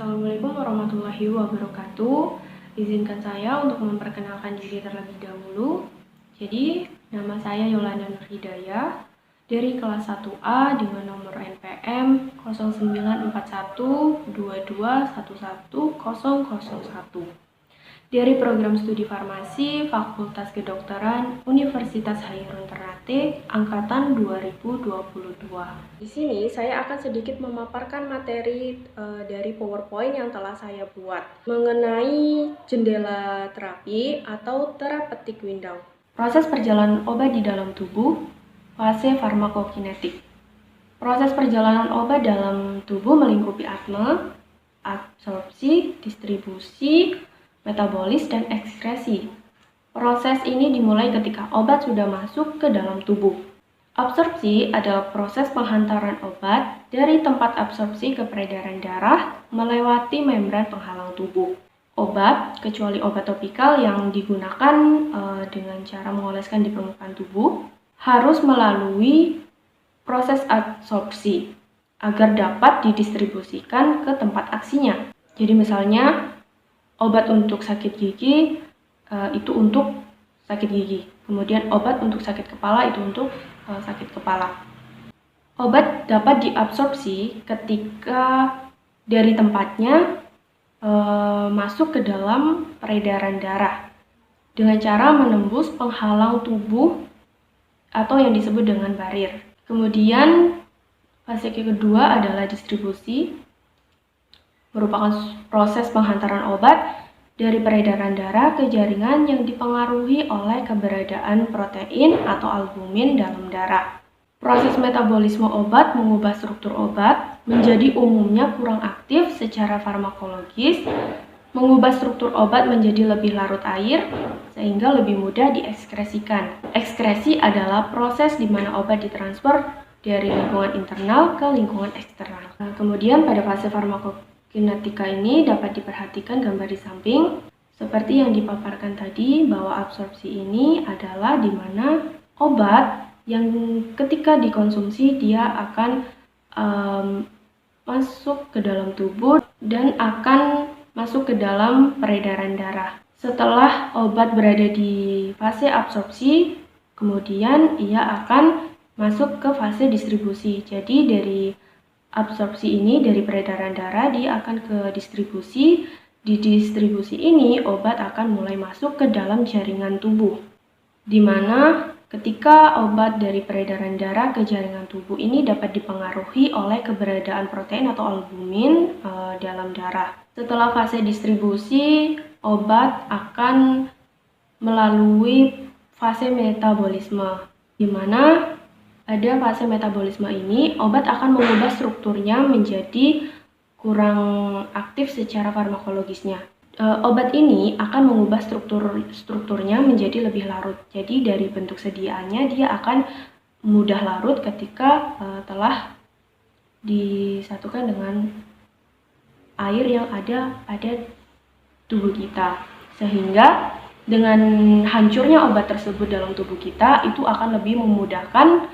Assalamualaikum warahmatullahi wabarakatuh. Izinkan saya untuk memperkenalkan diri terlebih dahulu. Jadi, nama saya Yolanda Nur Hidayah dari kelas 1A dengan nomor NPM 094122111001 dari program studi farmasi Fakultas Kedokteran Universitas Hairun Ternate angkatan 2022. Di sini saya akan sedikit memaparkan materi dari PowerPoint yang telah saya buat mengenai jendela terapi atau therapeutic window. Proses perjalanan obat di dalam tubuh, fase farmakokinetik. Proses perjalanan obat dalam tubuh melingkupi ATME, absorpsi, distribusi, metabolis, dan ekskresi. Proses ini dimulai ketika obat sudah masuk ke dalam tubuh. Absorpsi adalah proses penghantaran obat dari tempat absorpsi ke peredaran darah melewati membran penghalang tubuh. Obat, kecuali obat topikal yang digunakan dengan cara mengoleskan di permukaan tubuh, harus melalui proses absorpsi agar dapat didistribusikan ke tempat aksinya. Jadi misalnya, obat untuk sakit gigi itu untuk sakit gigi. Kemudian obat untuk sakit kepala itu untuk sakit kepala. Obat dapat diabsorpsi ketika dari tempatnya masuk ke dalam peredaran darah dengan cara menembus penghalang tubuh atau yang disebut dengan barir. Kemudian fase kedua adalah distribusi, merupakan proses penghantaran obat dari peredaran darah ke jaringan yang dipengaruhi oleh keberadaan protein atau albumin dalam darah. Proses metabolisme obat mengubah struktur obat menjadi umumnya kurang aktif secara farmakologis, mengubah struktur obat menjadi lebih larut air sehingga lebih mudah diekskresikan. Ekskresi adalah proses di mana obat ditransfer dari lingkungan internal ke lingkungan eksternal. Kemudian pada fase farmakokinetika ini dapat diperhatikan gambar di samping seperti yang dipaparkan tadi, bahwa absorpsi ini adalah di mana obat yang ketika dikonsumsi dia akan masuk ke dalam tubuh dan akan masuk ke dalam peredaran darah. Setelah obat berada di fase absorpsi, kemudian ia akan masuk ke fase distribusi. Jadi dari absorpsi ini, dari peredaran darah, dia akan ke distribusi. Di distribusi ini, obat akan mulai masuk ke dalam jaringan tubuh, di mana ketika obat dari peredaran darah ke jaringan tubuh ini dapat dipengaruhi oleh keberadaan protein atau albumin dalam darah. Setelah fase distribusi, obat akan melalui fase metabolisme, di mana pada fase metabolisme ini, obat akan mengubah strukturnya menjadi kurang aktif secara farmakologisnya. Obat ini akan mengubah strukturnya menjadi lebih larut. Jadi dari bentuk sediaannya dia akan mudah larut ketika telah disatukan dengan air yang ada pada tubuh kita. Sehingga dengan hancurnya obat tersebut dalam tubuh kita, itu akan lebih memudahkan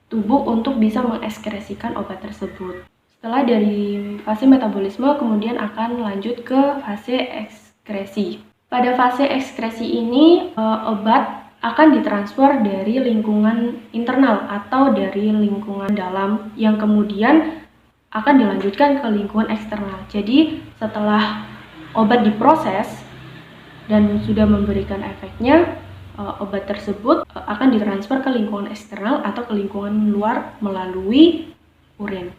tubuh untuk bisa mengekskresikan obat tersebut. Setelah dari fase metabolisme, kemudian akan lanjut ke fase ekskresi. Pada fase ekskresi ini, obat akan ditransfer dari lingkungan internal atau dari lingkungan dalam yang kemudian akan dilanjutkan ke lingkungan eksternal. Jadi setelah obat diproses dan sudah memberikan efeknya, obat tersebut akan ditransfer ke lingkungan eksternal atau ke lingkungan luar melalui urin.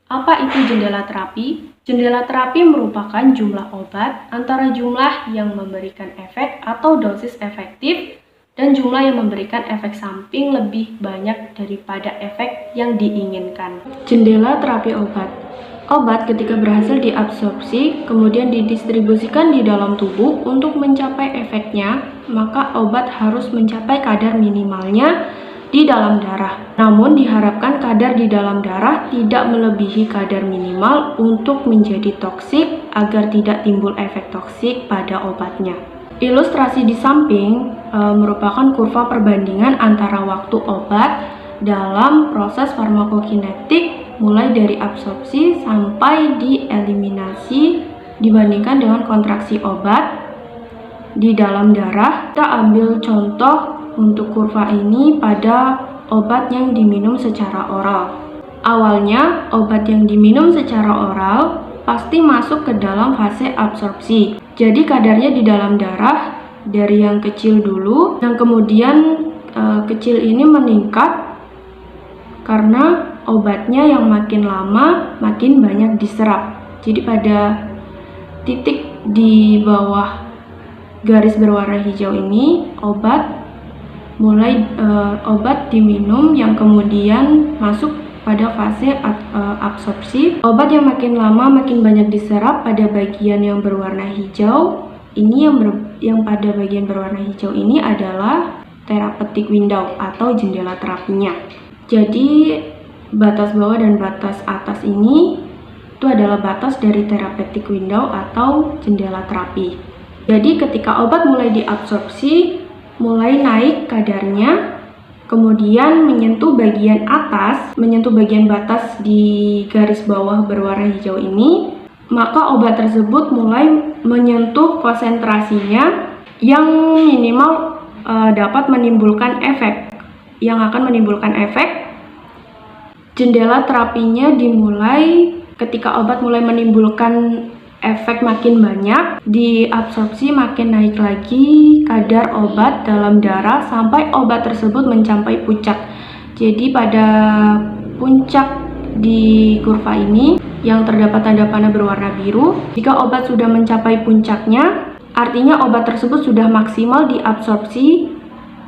Apa itu jendela terapi? Jendela terapi merupakan jumlah obat antara jumlah yang memberikan efek atau dosis efektif dan jumlah yang memberikan efek samping lebih banyak daripada efek yang diinginkan. Jendela terapi obat. Obat ketika berhasil diabsorpsi, kemudian didistribusikan di dalam tubuh untuk mencapai efeknya, maka obat harus mencapai kadar minimalnya di dalam darah. Namun diharapkan kadar di dalam darah tidak melebihi kadar minimal untuk menjadi toksik agar tidak timbul efek toksik pada obatnya. Ilustrasi di samping merupakan kurva perbandingan antara waktu obat dalam proses farmakokinetik mulai dari absorpsi sampai dieliminasi dibandingkan dengan kontraksi obat di dalam darah. Kita ambil contoh untuk kurva ini pada obat yang diminum secara oral. Awalnya, obat yang diminum secara oral pasti masuk ke dalam fase absorpsi. Jadi kadarnya di dalam darah dari yang kecil dulu, yang kemudian kecil ini meningkat karena obatnya yang makin lama makin banyak diserap. Jadi pada titik di bawah garis berwarna hijau ini obat diminum yang kemudian masuk pada fase absorpsi. Obat yang makin lama makin banyak diserap pada bagian yang berwarna hijau. Ini yang pada bagian berwarna hijau ini adalah therapeutic window atau jendela terapinya. Jadi batas bawah dan batas atas ini itu adalah batas dari therapeutic window atau jendela terapi. Jadi ketika obat mulai diabsorpsi, mulai naik kadarnya, kemudian menyentuh bagian atas, menyentuh bagian batas di garis bawah berwarna hijau ini, maka obat tersebut mulai menyentuh konsentrasinya yang minimal dapat menimbulkan efek. Yang akan menimbulkan efek, jendela terapinya dimulai ketika obat mulai menimbulkan efek makin banyak, diabsorpsi makin naik lagi kadar obat dalam darah sampai obat tersebut mencapai puncak. Jadi pada puncak di kurva ini yang terdapat tanda panah berwarna biru, jika obat sudah mencapai puncaknya, artinya obat tersebut sudah maksimal diabsorpsi,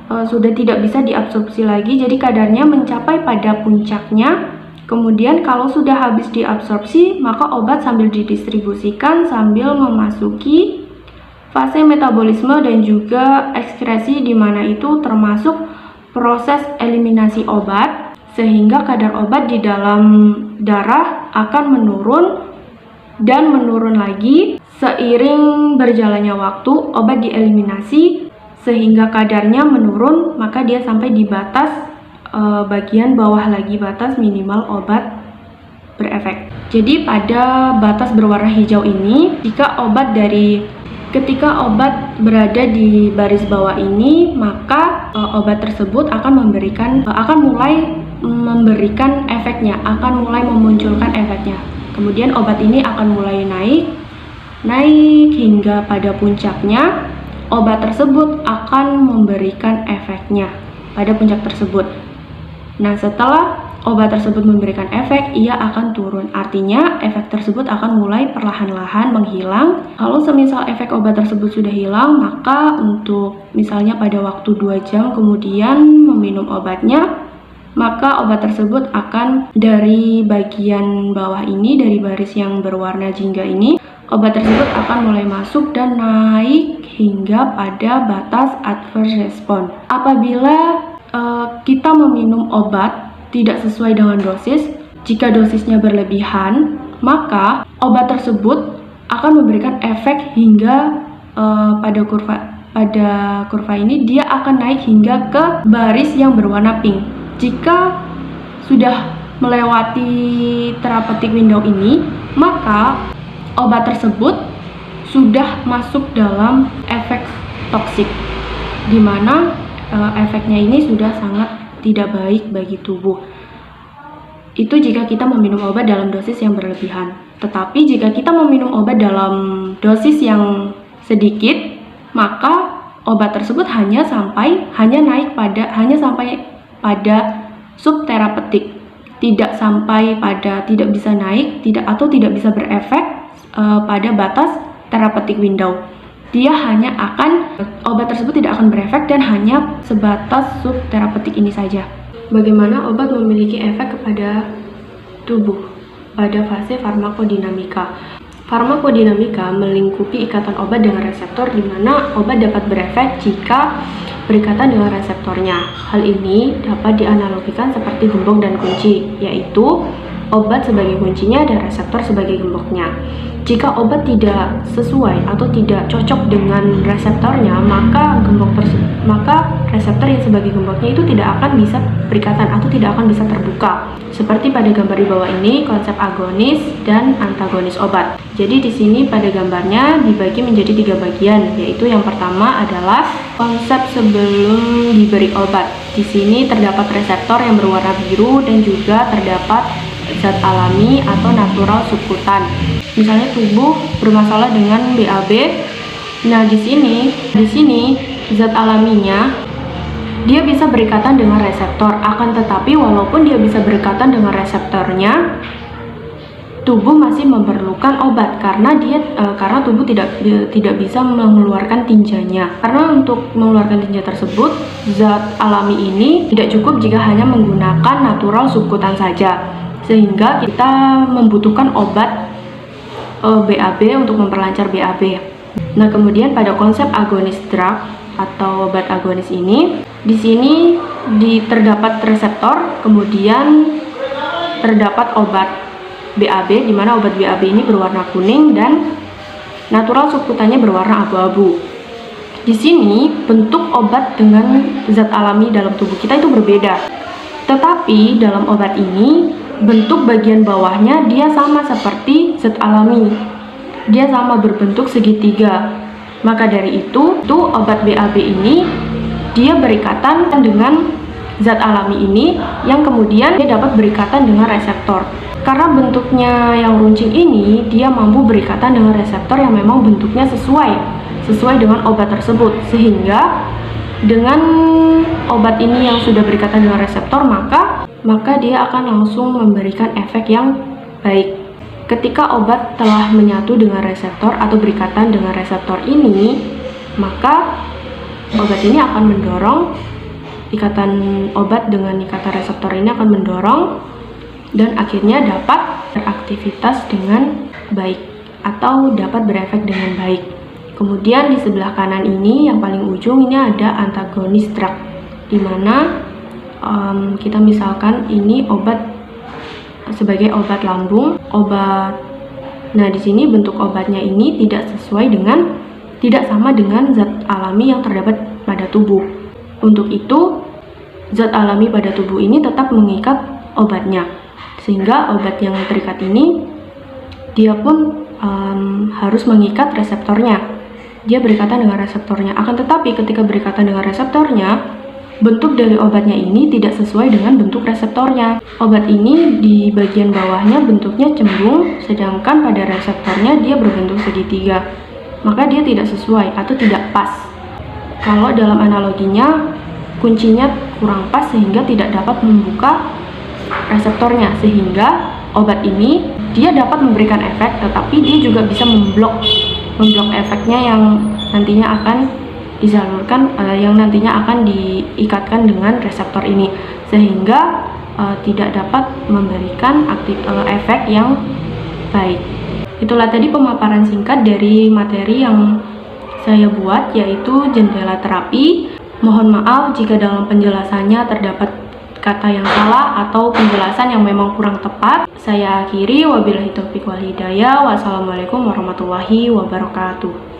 sudah tidak bisa diabsorpsi lagi, jadi kadarnya mencapai pada puncaknya. Kemudian kalau sudah habis diabsorpsi, maka obat sambil didistribusikan sambil memasuki fase metabolisme dan juga ekskresi, di mana itu termasuk proses eliminasi obat, sehingga kadar obat di dalam darah akan menurun dan menurun lagi seiring berjalannya waktu. Obat dieliminasi sehingga kadarnya menurun, maka dia sampai di batas bagian bawah lagi, batas minimal obat berefek. Jadi pada batas berwarna hijau ini, ketika obat berada di baris bawah ini, maka obat tersebut akan mulai memberikan efeknya, akan mulai memunculkan efeknya. Kemudian obat ini akan mulai naik hingga pada puncaknya, obat tersebut akan memberikan efeknya pada puncak tersebut. Nah, setelah obat tersebut memberikan efek, ia akan turun. Artinya, efek tersebut akan mulai perlahan-lahan menghilang. Kalau semisal efek obat tersebut sudah hilang, maka untuk misalnya pada waktu 2 jam kemudian meminum obatnya, maka obat tersebut akan dari bagian bawah ini, dari baris yang berwarna jingga ini, obat tersebut akan mulai masuk dan naik hingga pada batas adverse response. Apabila kita meminum obat tidak sesuai dengan dosis, jika dosisnya berlebihan, maka obat tersebut akan memberikan efek hingga pada kurva ini dia akan naik hingga ke baris yang berwarna pink. Jika sudah melewati therapeutic window ini, maka obat tersebut sudah masuk dalam efek toksik, di mana efeknya ini sudah sangat tidak baik bagi tubuh. Itu jika kita meminum obat dalam dosis yang berlebihan. Tetapi jika kita meminum obat dalam dosis yang sedikit, maka obat tersebut hanya sampai pada subterapeutik, tidak bisa naik, tidak bisa berefek pada batas therapeutic window. Obat tersebut tidak akan berefek dan hanya sebatas subterapeutik ini saja. Bagaimana obat memiliki efek kepada tubuh pada fase farmakodinamika? Farmakodinamika melingkupi ikatan obat dengan reseptor, di mana obat dapat berefek jika berikatan dengan reseptornya. Hal ini dapat dianalogikan seperti gembok dan kunci, yaitu obat sebagai kuncinya dan reseptor sebagai gemboknya. Jika obat tidak sesuai atau tidak cocok dengan reseptornya, maka reseptor yang sebagai gemboknya itu tidak akan bisa berikatan atau tidak akan bisa terbuka. Seperti pada gambar di bawah ini, konsep agonis dan antagonis obat. Jadi di sini pada gambarnya dibagi menjadi 3 bagian, yaitu yang pertama adalah konsep sebelum diberi obat. Di sini terdapat reseptor yang berwarna biru dan juga terdapat zat alami atau natural subkutan. Misalnya tubuh bermasalah dengan BAB. Nah, di sini zat alaminya dia bisa berikatan dengan reseptor. Akan tetapi walaupun dia bisa berikatan dengan reseptornya, tubuh masih memerlukan obat karena tubuh tidak bisa mengeluarkan tinjanya. Karena untuk mengeluarkan tinja tersebut, zat alami ini tidak cukup jika hanya menggunakan natural subkutan saja. Sehingga kita membutuhkan obat BAB untuk memperlancar BAB. Nah, kemudian pada konsep agonis drug atau obat agonis ini, di sini terdapat reseptor, kemudian terdapat obat BAB, di mana obat BAB ini berwarna kuning dan natural subkutannya berwarna abu-abu. Di sini bentuk obat dengan zat alami dalam tubuh kita itu berbeda. Tetapi dalam obat ini bentuk bagian bawahnya dia sama seperti zat alami. Dia sama berbentuk segitiga. Maka dari itu obat BAB ini dia berikatan dengan zat alami ini yang kemudian dia dapat berikatan dengan reseptor. Karena bentuknya yang runcing ini, dia mampu berikatan dengan reseptor yang memang bentuknya sesuai dengan obat tersebut. Sehingga dengan obat ini yang sudah berikatan dengan reseptor, maka dia akan langsung memberikan efek yang baik. Ketika obat telah menyatu dengan reseptor atau berikatan dengan reseptor ini, maka obat ini akan mendorong ikatan obat dengan ikatan reseptor ini akan mendorong dan akhirnya dapat beraktivitas dengan baik atau dapat berefek dengan baik. Kemudian di sebelah kanan ini yang paling ujung ini ada antagonis drug, di mana kita misalkan ini obat sebagai obat lambung, Nah, di sini bentuk obatnya ini tidak sama dengan zat alami yang terdapat pada tubuh. Untuk itu, zat alami pada tubuh ini tetap mengikat obatnya. Sehingga obat yang terikat ini dia pun harus mengikat reseptornya. Dia berikatan dengan reseptornya. Akan tetapi ketika berikatan dengan reseptornya, bentuk dari obatnya ini tidak sesuai dengan bentuk reseptornya. Obat ini di bagian bawahnya bentuknya cembung, sedangkan pada reseptornya dia berbentuk segitiga. Maka dia tidak sesuai atau tidak pas. Kalau dalam analoginya, kuncinya kurang pas sehingga tidak dapat membuka reseptornya. Sehingga obat ini dia dapat memberikan efek, tetapi dia juga bisa memblok efeknya yang nantinya akan disalurkan, yang nantinya akan diikatkan dengan reseptor ini, sehingga tidak dapat memberikan efek yang baik. Itulah tadi pemaparan singkat dari materi yang saya buat, yaitu jendela terapi. Mohon maaf jika dalam penjelasannya terdapat kata yang salah atau penjelasan yang memang kurang tepat. Saya akhiri, wabillahi taufiq wal hidayah. Wassalamualaikum warahmatullahi wabarakatuh.